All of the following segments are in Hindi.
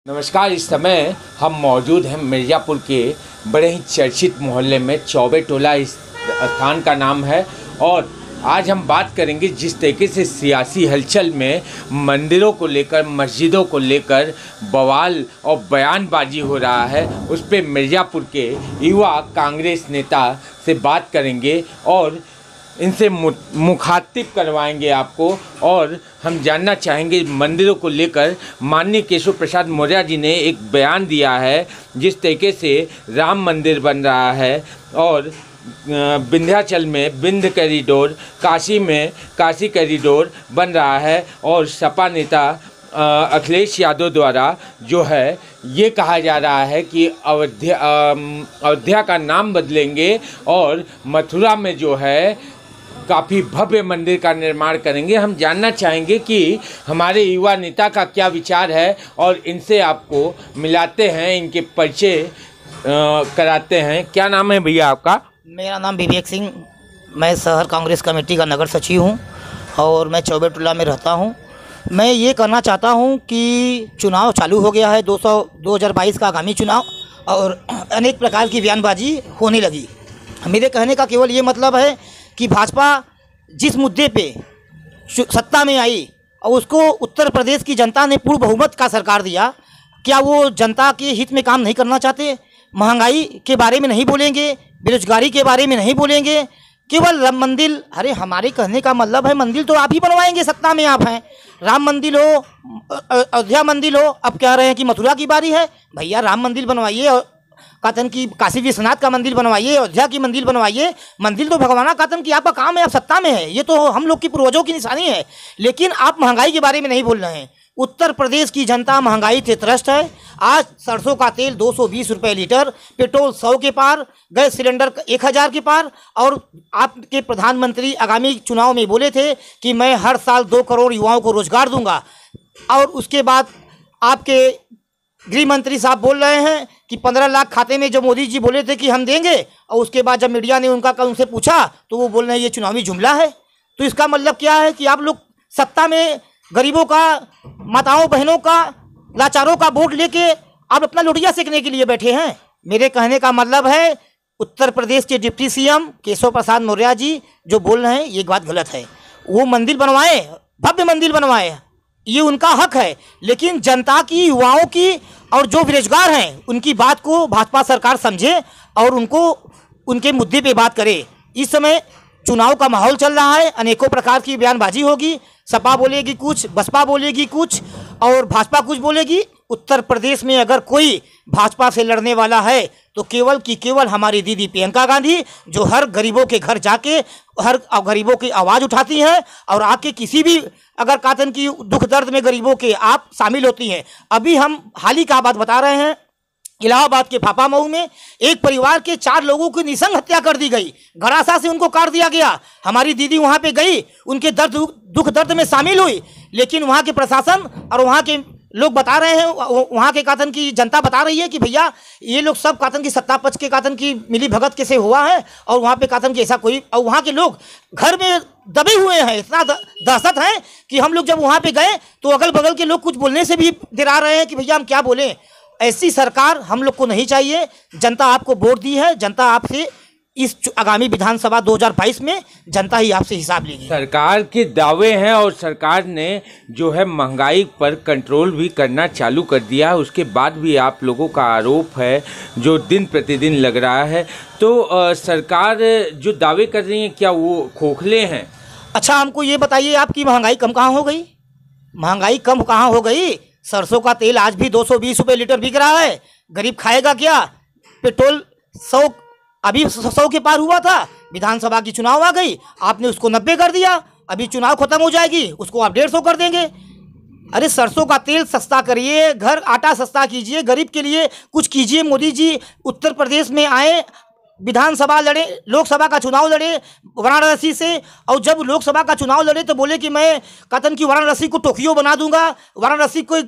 नमस्कार। इस समय हम मौजूद हैं मिर्ज़ापुर के बड़े ही चर्चित मोहल्ले में। चौबे टोला इस स्थान का नाम है और आज हम बात करेंगे जिस तरीके से सियासी हलचल में मंदिरों को लेकर, मस्जिदों को लेकर बवाल और बयानबाजी हो रहा है, उस पर मिर्ज़ापुर के युवा कांग्रेस नेता से बात करेंगे और इनसे मुखातिब करवाएंगे आपको। और हम जानना चाहेंगे मंदिरों को लेकर माननीय केशव प्रसाद मौर्य जी ने एक बयान दिया है जिस तरीके से राम मंदिर बन रहा है और विंध्याचल में विंध्य कॉरिडोर, काशी में काशी कॉरिडोर बन रहा है और सपा नेता अखिलेश यादव द्वारा जो है ये कहा जा रहा है कि अयोध्या का नाम बदलेंगे और मथुरा में जो है काफ़ी भव्य मंदिर का निर्माण करेंगे। हम जानना चाहेंगे कि हमारे युवा नेता का क्या विचार है और इनसे आपको मिलाते हैं, इनके परिचय कराते हैं। क्या नाम है भैया आपका? मेरा नाम विवेक सिंह, मैं शहर कांग्रेस कमेटी का नगर सचिव हूं और मैं चौबे टोला में रहता हूं। मैं ये कहना चाहता हूं कि चुनाव चालू हो गया है, 2022 का आगामी चुनाव, और अनेक प्रकार की बयानबाजी होने लगी। मेरे कहने का केवल ये मतलब है कि भाजपा जिस मुद्दे पे सत्ता में आई और उसको उत्तर प्रदेश की जनता ने पूर्ण बहुमत का सरकार दिया, क्या वो जनता के हित में काम नहीं करना चाहते? महंगाई के बारे में नहीं बोलेंगे, बेरोजगारी के बारे में नहीं बोलेंगे, केवल राम मंदिर। अरे हमारे कहने का मतलब है मंदिर तो आप ही बनवाएंगे, सत्ता में आप हैं। राम मंदिर हो, अयोध्या मंदिर हो, अब कह रहे हैं कि मथुरा की बारी है। भैया राम मंदिर बनवाइए, कातन की काशी विश्वनाथ का मंदिर बनवाइए, अयोध्या की मंदिर बनवाइए। मंदिर तो भगवाना कातन की आपका काम है, आप सत्ता में है, ये तो हम लोग की पूर्वजों की निशानी है। लेकिन आप महंगाई के बारे में नहीं बोल रहे हैं। उत्तर प्रदेश की जनता महंगाई से त्रस्त है। आज सरसों का तेल 220 रुपये लीटर, पेट्रोल 100 के पार, गैस सिलेंडर 1000 के पार। और आपके प्रधानमंत्री आगामी चुनाव में बोले थे कि मैं हर साल 2 करोड़ युवाओं को रोजगार दूंगा, और उसके बाद आपके गृह मंत्री साहब बोल रहे हैं कि 15 लाख खाते में जो मोदी जी बोले थे कि हम देंगे, और उसके बाद जब मीडिया ने उनसे पूछा तो वो बोल रहे हैं ये चुनावी जुमला है। तो इसका मतलब क्या है कि आप लोग सत्ता में गरीबों का, माताओं बहनों का, लाचारों का वोट लेके आप अपना लोटिया सेकने के लिए बैठे हैं। मेरे कहने का मतलब है उत्तर प्रदेश के डिप्टी सीएम केशव प्रसाद मौर्य जी जो बोल रहे हैं ये बात गलत है। वो मंदिर बनवाए, भव्य मंदिर बनवाए, ये उनका हक है, लेकिन जनता की, युवाओं की और जो बेरोजगार हैं उनकी बात को भाजपा सरकार समझे और उनको उनके मुद्दे पे बात करे। इस समय चुनाव का माहौल चल रहा है, अनेकों प्रकार की बयानबाजी होगी। सपा बोलेगी कुछ, बसपा बोलेगी कुछ और भाजपा कुछ बोलेगी। उत्तर प्रदेश में अगर कोई भाजपा से लड़ने वाला है तो केवल की केवल हमारी दीदी प्रियंका गांधी, जो हर गरीबों के घर जाके हर गरीबों की आवाज़ उठाती हैं और आके किसी भी अगर कातन की दुख दर्द में गरीबों के आप शामिल होती हैं। अभी हम हाल ही का बात बता रहे हैं, इलाहाबाद के फाफामऊ में एक परिवार के 4 लोगों की निसंग हत्या कर दी गई, घरासा से उनको काट दिया गया। हमारी दीदी वहाँ पे गई, उनके दुख दर्द में शामिल हुई, लेकिन वहाँ के प्रशासन और वहाँ के लोग बता रहे हैं, वहाँ के कातन की जनता बता रही है कि भैया ये लोग सब कातन की सत्ता पक्ष के कातन की मिली भगत कैसे हुआ है, और वहाँ पे कातन की ऐसा कोई, और वहाँ के लोग घर में दबे हुए हैं। इतना दहशत है कि हम लोग जब वहाँ पे गए तो अगल बगल के लोग कुछ बोलने से भी डरा रहे हैं कि भैया हम क्या बोलें। ऐसी सरकार हम लोग को नहीं चाहिए। जनता आपको वोट दी है, जनता आपसे इस आगामी विधानसभा 2022 में जनता ही आपसे हिसाब लेगी। सरकार के दावे हैं और सरकार ने जो है महंगाई पर कंट्रोल भी करना चालू कर दिया है, उसके बाद भी आप लोगों का आरोप है जो दिन प्रतिदिन लग रहा है। तो सरकार जो दावे कर रही है क्या वो खोखले हैं? अच्छा हमको ये बताइए, आपकी महंगाई कम कहाँ हो गई? महंगाई कम कहाँ हो गई? सरसों का तेल आज भी 220 रुपये लीटर बिक रहा है, गरीब खाएगा क्या? पेट्रोल 100 अभी 100 के पार हुआ था, विधानसभा की चुनाव आ गई, आपने उसको 90 कर दिया। अभी चुनाव खत्म हो जाएगी, उसको आप 150 कर देंगे। अरे सरसों का तेल सस्ता करिए, घर आटा सस्ता कीजिए, गरीब के लिए कुछ कीजिए। मोदी जी उत्तर प्रदेश में आए, विधानसभा लड़े, लोकसभा का चुनाव लड़े वाराणसी से, और जब लोकसभा का चुनाव लड़े तो बोले कि मैं कातन की वाराणसी को टोक्यो बना दूंगा, वाराणसी को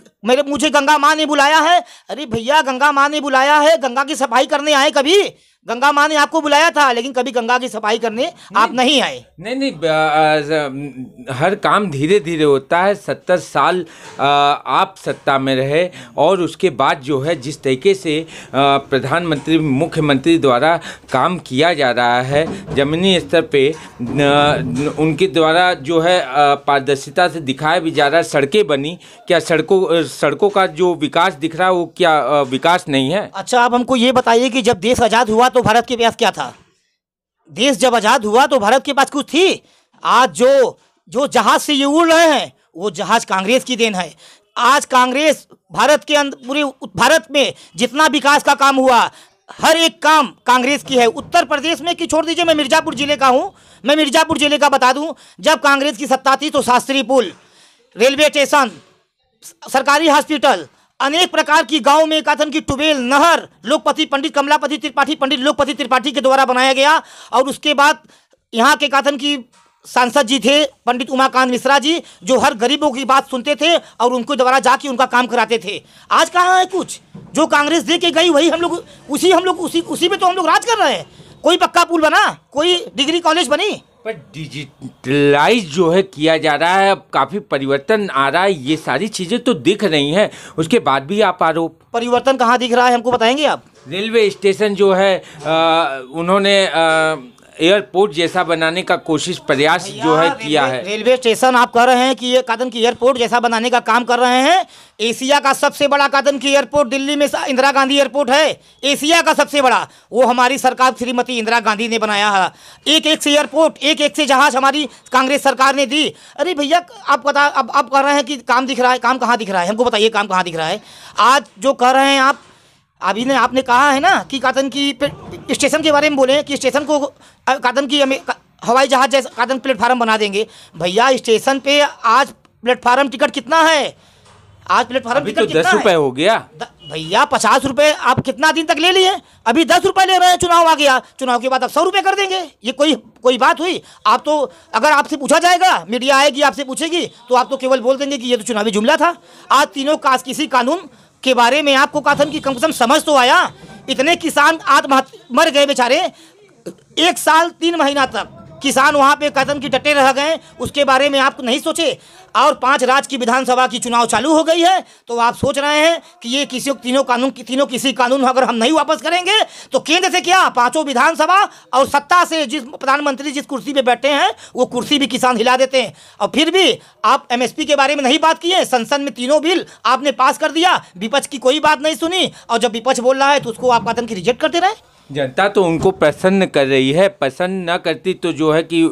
मुझे गंगा माँ ने बुलाया है। अरे भैया गंगा माँ ने बुलाया है, गंगा की सफाई करने आए कभी? गंगा माँ ने आपको बुलाया था, लेकिन कभी गंगा की सफाई करने आप नहीं आए। नहीं, हर काम धीरे धीरे होता है। 70 साल आप सत्ता में रहे और उसके बाद जो है जिस तरीके से प्रधानमंत्री मुख्यमंत्री द्वारा काम किया जा रहा है ज़मीनी स्तर पे, उनके द्वारा जो है पारदर्शिता से दिखाया भी जा रहा है। सड़कें बनी, क्या सड़कों का जो विकास दिख रहा है वो क्या विकास नहीं है? अच्छा, आप हमको ये बताइए कि जब देश आज़ाद हुआ तो भारत के पास क्या था? देश जब आज़ाद हुआ तो भारत के पास कुछ थी? आज जो जहाज से ये उड़ रहे हैं वो जहाज कांग्रेस की देन है। आज कांग्रेस भारत के अंदर, पूरे भारत में जितना विकास का काम हुआ, हर एक काम कांग्रेस की है। उत्तर प्रदेश में कि छोड़ दीजिए, मैं मिर्ज़ापुर जिले का हूँ, मैं मिर्ज़ापुर जिले का बता दूँ, जब कांग्रेस की सत्ता थी तो शास्त्री पुल, रेलवे स्टेशन, सरकारी हॉस्पिटल, अनेक प्रकार की गांव में कथन की ट्यूबवेल, नहर लोकपति पंडित कमलापति त्रिपाठी, पंडित लोकपति त्रिपाठी के द्वारा बनाया गया। और उसके बाद यहाँ के कथन की सांसद जी थे पंडित उमाकांत मिश्रा जी, जो हर गरीबों की बात सुनते थे और उनके द्वारा जाके उनका काम कराते थे। आज कहाँ है कुछ? जो कांग्रेस दे के गई वही हम लोग उसी में तो हम लोग राज कर रहे हैं। कोई पक्का पुल बना, कोई डिग्री कॉलेज बनी, पर डिजिटलाइज जो है किया जा रहा है, अब काफ़ी परिवर्तन आ रहा है, ये सारी चीज़ें तो दिख रही हैं। उसके बाद भी आप आरोप, परिवर्तन कहाँ दिख रहा है हमको बताएंगे आप? रेलवे स्टेशन जो है उन्होंने एयरपोर्ट जैसा बनाने का प्रयास जो है किया है। रेलवे स्टेशन आप कह रहे हैं कि ये कदम की एयरपोर्ट जैसा बनाने का काम कर रहे हैं। एशिया का सबसे बड़ा कदम की एयरपोर्ट दिल्ली में इंदिरा गांधी एयरपोर्ट है, एशिया का सबसे बड़ा। वो हमारी सरकार श्रीमती इंदिरा गांधी ने बनाया है। एक से एयरपोर्ट, एक से जहाज हमारी कांग्रेस सरकार ने दी। अरे भैया, आप कह रहे हैं कि काम दिख रहा है, काम कहाँ दिख रहा है? हमको बताइए काम कहाँ दिख रहा है? आज जो कह रहे हैं आप, अभी ने आपने कहा है ना कि कातन की स्टेशन के बारे में बोले कि स्टेशन को कातन की हवाई जहाज जैसा कातन प्लेटफार्म बना देंगे। भैया, स्टेशन पे आज प्लेटफार्म टिकट कितना है? आज प्लेटफार्म टिकट तो 10 रुपये हो गया भैया। 50 रुपये आप कितना दिन तक ले लिए? अभी 10 रुपये ले रहे हैं। चुनाव आ गया, चुनाव के बाद आप 100 रुपये कर देंगे। ये कोई बात हुई? आप तो, अगर आपसे पूछा जाएगा, मीडिया आएगी आपसे पूछेगी, तो आप तो केवल बोल देंगे कि ये तो चुनावी जुमला था। आज तीनों किसी कानून के बारे में आपको कथन की कम से कम समझ तो आया? इतने किसान आत्महत्या मर गए बेचारे, 1 साल 3 महीना तक किसान वहाँ पे कदम की डटे रह गए, उसके बारे में आप नहीं सोचे। और 5 राज्य की विधानसभा की चुनाव चालू हो गई है, तो आप सोच रहे हैं कि ये तीनों किसी कानून अगर हम नहीं वापस करेंगे तो केंद्र से क्या, 5 विधानसभा और सत्ता से जिस प्रधानमंत्री जिस कुर्सी पे बैठे हैं वो कुर्सी भी किसान हिला देते हैं। और फिर भी आप MSP के बारे में नहीं बात किए। संसद में 3 बिल आपने पास कर दिया, विपक्ष की कोई बात नहीं सुनी, और जब विपक्ष बोल रहा है तो उसको आप कथन की रिजेक्ट करते रहे। जनता तो उनको प्रसन्न कर रही है, पसंद न करती तो जो है कि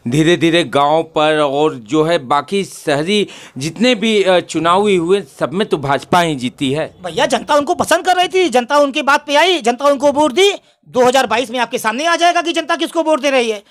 धीरे धीरे गांव पर और जो है बाकी शहरी जितने भी चुनाव हुए सब में तो भाजपा ही जीती है। भैया, जनता उनको पसंद कर रही थी, जनता उनके बात पे आई, जनता उनको वोट दी। 2022 में आपके सामने आ जाएगा कि जनता किसको वोट दे रही है।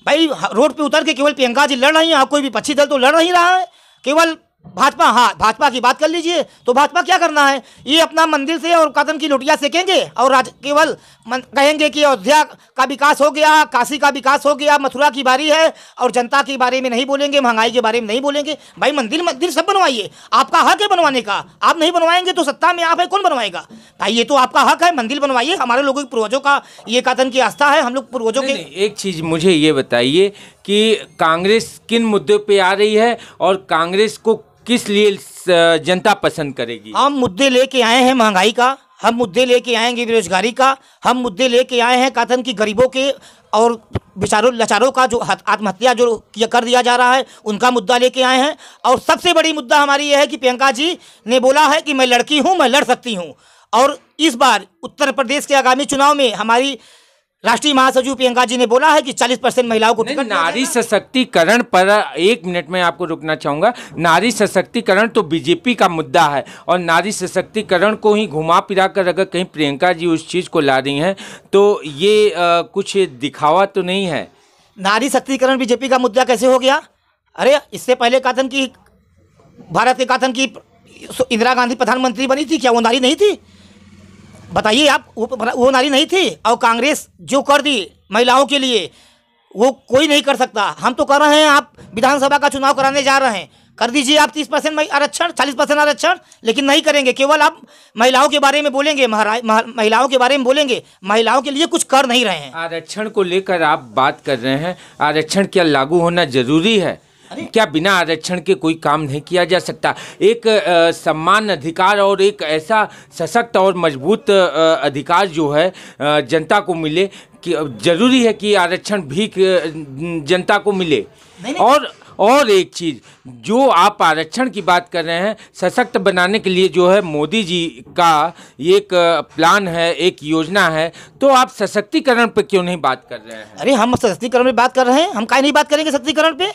भाई, रोड पे उतर के केवल प्रियंका जी लड़ रही हैं, कोई विपक्षी दल तो लड़ नहीं रहा है, केवल भाजपा। हाँ, भाजपा की बात कर लीजिए, तो भाजपा क्या करना है? ये अपना मंदिर से और कदम की लोटियाँ सेकेंगे और केवल कहेंगे कि अयोध्या का विकास हो गया, काशी का विकास हो गया, मथुरा की बारी है, और जनता के बारे में नहीं बोलेंगे, महंगाई के बारे में नहीं बोलेंगे। भाई, मंदिर सब बनवाइए, आपका हक है बनवाने का। आप नहीं बनवाएंगे तो सत्ता में आप है, कौन बनवाएगा? भाई, ये तो आपका हक है, मंदिर बनवाइए। हमारे लोगों के पूर्वजों का ये कथन की आस्था है, हम लोग पूर्वजों के। एक चीज़ मुझे ये बताइए कि कांग्रेस किन मुद्दों पर आ रही है और कांग्रेस को किस लिए जनता पसंद करेगी? हम मुद्दे लेके आए हैं महंगाई का, हम मुद्दे लेके आएंगे बेरोजगारी का, हम मुद्दे लेके आए हैं कथन की गरीबों के और बेचारों लाचारों का जो आत्महत्या जो कर दिया जा रहा है उनका मुद्दा लेके आए हैं। और सबसे बड़ी मुद्दा हमारी यह है कि प्रियंका जी ने बोला है कि मैं लड़की हूँ, मैं लड़ सकती हूँ। और इस बार उत्तर प्रदेश के आगामी चुनाव में हमारी राष्ट्रीय महासचिव प्रियंका जी ने बोला है कि 40% महिलाओं को टिकट। नारी सशक्तिकरण पर 1 मिनट में आपको रुकना चाहूँगा। नारी सशक्तिकरण तो बीजेपी का मुद्दा है और नारी सशक्तिकरण को ही घुमा फिरा कर अगर कहीं प्रियंका जी उस चीज़ को ला रही हैं तो ये कुछ दिखावा तो नहीं है? नारी शक्तिकरण बीजेपी का मुद्दा कैसे हो गया? अरे, इससे पहले कथन की भारत के कथन की इंदिरा गांधी प्रधानमंत्री बनी थी, क्या वो नारी नहीं थी? बताइए आप, वो नारी नहीं थी? और कांग्रेस जो कर दी महिलाओं के लिए वो कोई नहीं कर सकता। हम तो कर रहे हैं, आप विधानसभा का चुनाव कराने जा रहे हैं, कर दीजिए आप 30% आरक्षण, 40% आरक्षण, लेकिन नहीं करेंगे। केवल आप महिलाओं के बारे में बोलेंगे, महिलाओं के बारे में बोलेंगे, महिलाओं के लिए कुछ कर नहीं रहे हैं। आरक्षण को लेकर आप बात कर रहे हैं, आरक्षण क्या लागू होना जरूरी है? क्या बिना आरक्षण के कोई काम नहीं किया जा सकता? एक सम्मान अधिकार और एक ऐसा सशक्त और मजबूत अधिकार जो है जनता को मिले, कि जरूरी है कि आरक्षण भी जनता को मिले। और एक चीज़, जो आप आरक्षण की बात कर रहे हैं, सशक्त बनाने के लिए जो है मोदी जी का एक प्लान है, एक योजना है, तो आप सशक्तिकरण पे क्यों नहीं बात कर रहे हैं? अरे हम सशक्तिकरण पे बात कर रहे हैं, हम काहे नहीं बात करेंगे सशक्तिकरण पे?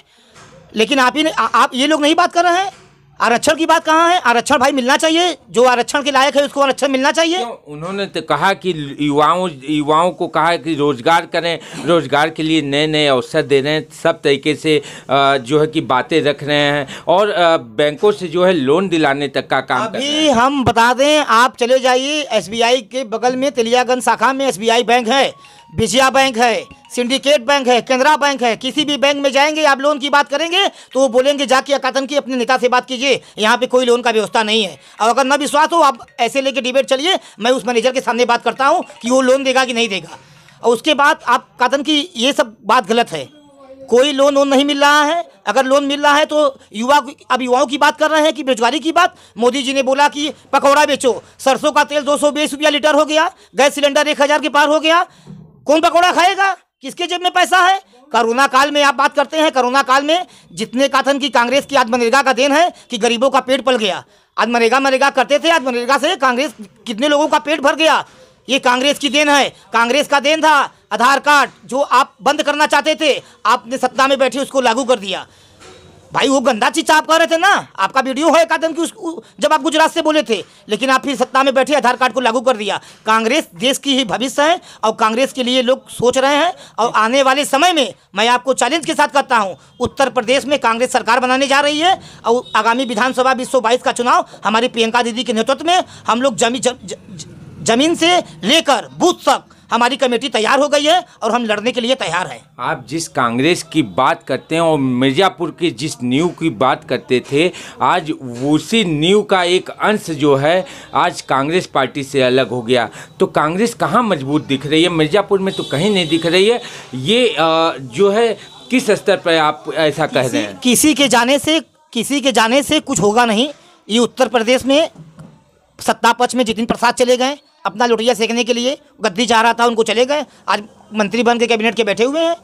लेकिन आप ये लोग नहीं बात कर रहे हैं। आरक्षण की बात कहाँ है? आरक्षण भाई मिलना चाहिए, जो आरक्षण के लायक है उसको आरक्षण मिलना चाहिए। उन्होंने तो कहा कि युवाओं को कहा है कि रोजगार करें, रोजगार के लिए नए नए अवसर दे रहे हैं, सब तरीके से जो है कि बातें रख रहे हैं, और बैंकों से जो है लोन दिलाने तक का काम कर रहे हैं। अभी हम बता दें, आप चले जाइए SBI के बगल में तेलियागंज शाखा में SBI बैंक है, विजया बैंक है, सिंडिकेट बैंक है, केनरा बैंक है। किसी भी बैंक में जाएंगे, आप लोन की बात करेंगे तो वो बोलेंगे जाके अकातन की अपने नेता से बात कीजिए, यहाँ पे कोई लोन का व्यवस्था नहीं है। और अगर न विश्वास हो, आप ऐसे लेके डिबेट चलिए, मैं उस मैनेजर के सामने बात करता हूँ कि वो लोन देगा कि नहीं देगा। और उसके बाद आप अकातन की ये सब बात गलत है, कोई लोन नहीं मिल रहा है। अगर लोन मिल रहा है तो अब युवाओं की बात कर रहे हैं कि बेरोजगारी की बात। मोदी जी ने बोला कि पकौड़ा बेचो, सरसों का तेल 220 रुपया लीटर हो गया, गैस सिलेंडर 1000 के पार हो गया। कौन पकौड़ा खाएगा? किसके जेब में पैसा है? कोरोना काल में आप बात करते हैं, कोरोना काल में जितने काथन की कांग्रेस की आज मनरेगा का देन है कि गरीबों का पेट पल गया। आज मनरेगा करते थे, आज मनरेगा से कांग्रेस कितने लोगों का पेट भर गया, ये कांग्रेस की देन है। कांग्रेस का देन था आधार कार्ड, जो आप बंद करना चाहते थे, आपने सत्ता में बैठे उसको लागू कर दिया। भाई वो गंदा चीज आप कह रहे थे ना, आपका वीडियो है कादम की जब आप गुजरात से बोले थे, लेकिन आप फिर सत्ता में बैठे आधार कार्ड को लागू कर दिया। कांग्रेस देश की ही भविष्य है और कांग्रेस के लिए लोग सोच रहे हैं। और आने वाले समय में मैं आपको चैलेंज के साथ कहता हूं, उत्तर प्रदेश में कांग्रेस सरकार बनाने जा रही है और आगामी विधानसभा 2022 का चुनाव हमारी प्रियंका दीदी के नेतृत्व में हम लोग जमीन से लेकर बूथ तक हमारी कमेटी तैयार हो गई है और हम लड़ने के लिए तैयार हैं। आप जिस कांग्रेस की बात करते हैं और मिर्ज़ापुर के जिस नींव की बात करते थे, आज उसी नींव का एक अंश जो है आज कांग्रेस पार्टी से अलग हो गया। तो कांग्रेस कहाँ मजबूत दिख रही है? मिर्ज़ापुर में तो कहीं नहीं दिख रही है। ये जो है किस स्तर पर आप ऐसा कह रहे हैं? किसी के जाने से कुछ होगा नहीं। ये उत्तर प्रदेश में सत्ता पक्ष में जितिन प्रसाद चले गए अपना लोटिया सेकने के लिए, गद्दी चाह रहा था, उनको चले गए, आज मंत्री बन के कैबिनेट के बैठे हुए हैं।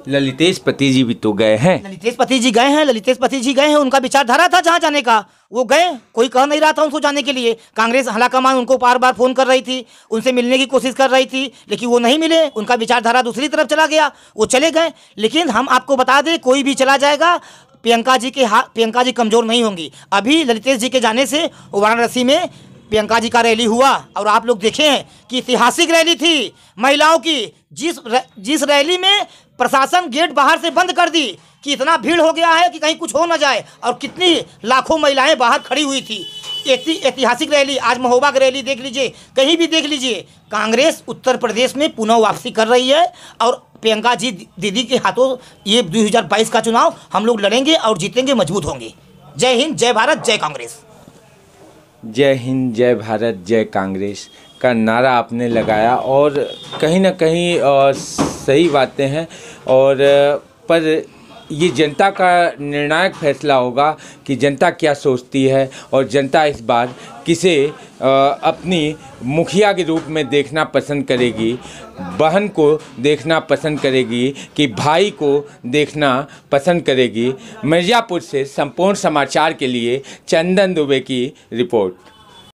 ललितेश पति जी भी तो गए हैं। ललितेश पति जी गए हैं, उनका विचारधारा था जहाँ जाने का, वो गए। कोई कह नहीं रहा था उनको जाने के लिए। कांग्रेस हालाकमान उनको बार बार फ़ोन कर रही थी, उनसे मिलने की कोशिश कर रही थी, लेकिन वो नहीं मिले। उनका विचारधारा दूसरी तरफ चला गया, वो चले गए। लेकिन हम आपको बता दें, कोई भी चला जाएगा, प्रियंका जी कमज़ोर नहीं होंगी। अभी ललितेश जी के जाने से वाराणसी में प्रियंका जी का रैली हुआ और आप लोग देखे हैं कि ऐतिहासिक रैली थी महिलाओं की, जिस रैली में प्रशासन गेट बाहर से बंद कर दी कि इतना भीड़ हो गया है कि कहीं कुछ हो ना जाए, और कितनी लाखों महिलाएं बाहर खड़ी हुई थी। ऐतिहासिक रैली। आज महोबा की रैली देख लीजिए, कहीं भी देख लीजिए। कांग्रेस उत्तर प्रदेश में पुनः वापसी कर रही है और प्रियंका जी दीदी के हाथों ये 2022 का चुनाव हम लोग लड़ेंगे और जीतेंगे, मजबूत होंगे। जय हिंद, जय भारत, जय कांग्रेस। जय हिंद, जय भारत, जय कांग्रेस का नारा आपने लगाया और कहीं ना कहीं सही बातें हैं। और पर ये जनता का निर्णायक फैसला होगा कि जनता क्या सोचती है, और जनता इस बार किसे अपनी मुखिया के रूप में देखना पसंद करेगी, बहन को देखना पसंद करेगी कि भाई को देखना पसंद करेगी। मिर्ज़ापुर से संपूर्ण समाचार के लिए चंदन दुबे की रिपोर्ट।